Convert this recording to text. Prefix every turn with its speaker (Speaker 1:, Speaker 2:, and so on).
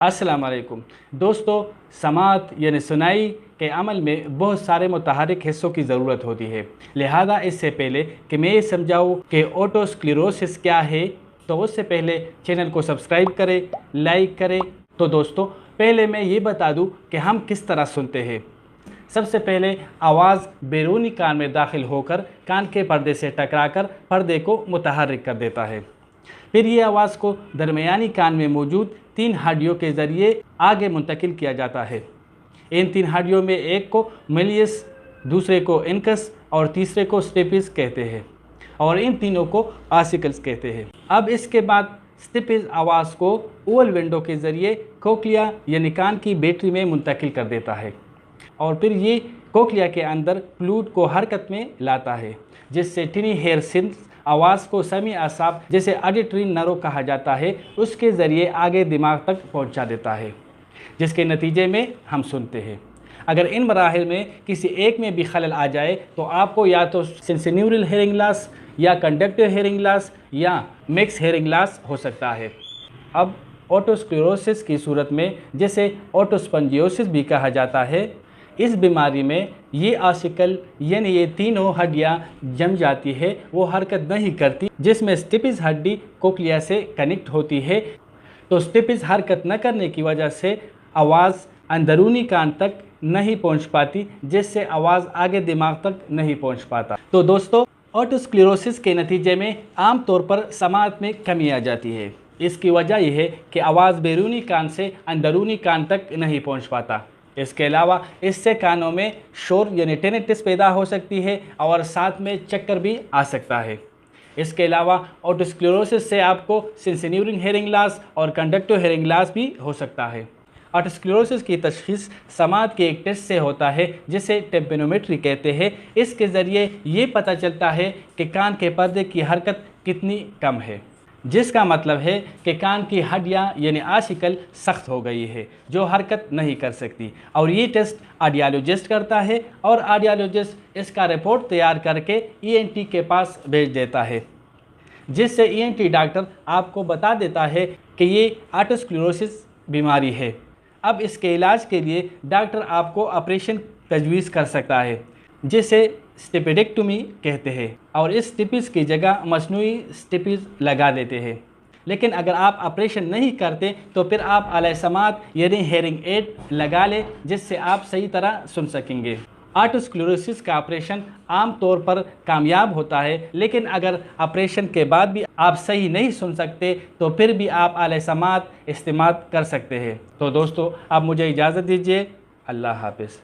Speaker 1: अस्सलाम वालेकुम दोस्तों। समात यानी सुनाई के अमल में बहुत सारे मुतहरिक हिस्सों की ज़रूरत होती है। लिहाजा इससे पहले कि मैं ये समझाऊँ कि ओटोस्क्लेरोसिस क्या है, तो उससे पहले चैनल को सब्सक्राइब करें, लाइक करें। तो दोस्तों, पहले मैं ये बता दूँ कि हम किस तरह सुनते हैं। सबसे पहले आवाज़ बैरूनी कान में दाखिल होकर कान के पर्दे से टकराकर पर्दे को मुतहर्रिक कर देता है। फिर ये आवाज़ को दरमियानी कान में मौजूद 3 हड्डियों के ज़रिए आगे मुंतकिल किया जाता है। इन 3 हड्डियों में एक को मेलियस, दूसरे को इनकस और तीसरे को स्टेपिस कहते हैं, और इन तीनों को आसिकल्स कहते हैं। अब इसके बाद स्टेपिस आवाज़ को ओवल विंडो के ज़रिए कोक्लिया यानी कान की बैटरी में मुंतकिल कर देता है, और फिर ये कोक्लिया के अंदर फ्लूइड को हरकत में लाता है, जिससे टिनी हेयर सिल्स आवाज़ को समी आसाब जैसे ऑडिटरी नर्व कहा जाता है उसके ज़रिए आगे दिमाग तक पहुंचा देता है, जिसके नतीजे में हम सुनते हैं। अगर इन मराहिल में किसी एक में भी खलल आ जाए तो आपको या तो सेंसोन्यूरल हेयरिंग लॉस या कंडक्टिव हेयरिंग लॉस या मिक्स हेयरिंग लॉस हो सकता है। अब ओटोस्क्लेरोसिस की सूरत में, जिसे ओटोस्पंजियोसिस भी कहा जाता है, इस बीमारी में ये आसिकल यानी ये तीनों हड्डियाँ जम जाती है, वो हरकत नहीं करती, जिसमें स्टेपिस हड्डी कोक्लिया से कनेक्ट होती है। तो स्टेपिस हरकत न करने की वजह से आवाज़ अंदरूनी कान तक नहीं पहुंच पाती, जिससे आवाज़ आगे दिमाग तक नहीं पहुंच पाता। तो दोस्तों, ओटोस्क्लेरोसिस के नतीजे में आम तौर पर समात में कमी आ जाती है। इसकी वजह यह है कि आवाज़ बैरूनी कान से अंदरूनी कान तक नहीं पहुँच पाता। इसके अलावा इससे कानों में शोर यानी टिनिटस पैदा हो सकती है और साथ में चक्कर भी आ सकता है। इसके अलावा ओटोस्क्लेरोसिस से आपको सेंसोन्यूरल हेयरिंग लॉस और कंडक्टिव हेयरिंग लॉस भी हो सकता है। ओटोस्क्लेरोसिस की तशख़ीस समात के एक टेस्ट से होता है, जिसे टेम्पेनोमेट्री कहते हैं। इसके ज़रिए ये पता चलता है कि कान के पर्दे की हरकत कितनी कम है, जिसका मतलब है कि कान की हड्डियाँ यानी आसिकल सख्त हो गई है, जो हरकत नहीं कर सकती। और ये टेस्ट ऑडियोलॉजिस्ट करता है, और ऑडियोलॉजिस्ट इसका रिपोर्ट तैयार करके ईएनटी के पास भेज देता है, जिससे ईएनटी डॉक्टर आपको बता देता है कि ये ओटोस्क्लेरोसिस बीमारी है। अब इसके इलाज के लिए डॉक्टर आपको ऑपरेशन तजवीज़ कर सकता है, जिसे स्टेपेडेक्टोमी कहते हैं, और इस स्टेपिस की जगह मसनूई स्टेपिस लगा देते हैं। लेकिन अगर आप ऑपरेशन नहीं करते तो फिर आप आला समात यानी हेयरिंग एड लगा लें, जिससे आप सही तरह सुन सकेंगे। ओटोस्क्लेरोसिस का ऑपरेशन आम तौर पर कामयाब होता है, लेकिन अगर ऑपरेशन के बाद भी आप सही नहीं सुन सकते तो फिर भी आप आला समात इस्तेमाल कर सकते हैं। तो दोस्तों, आप मुझे इजाज़त दीजिए। अल्लाह हाफ़िज़।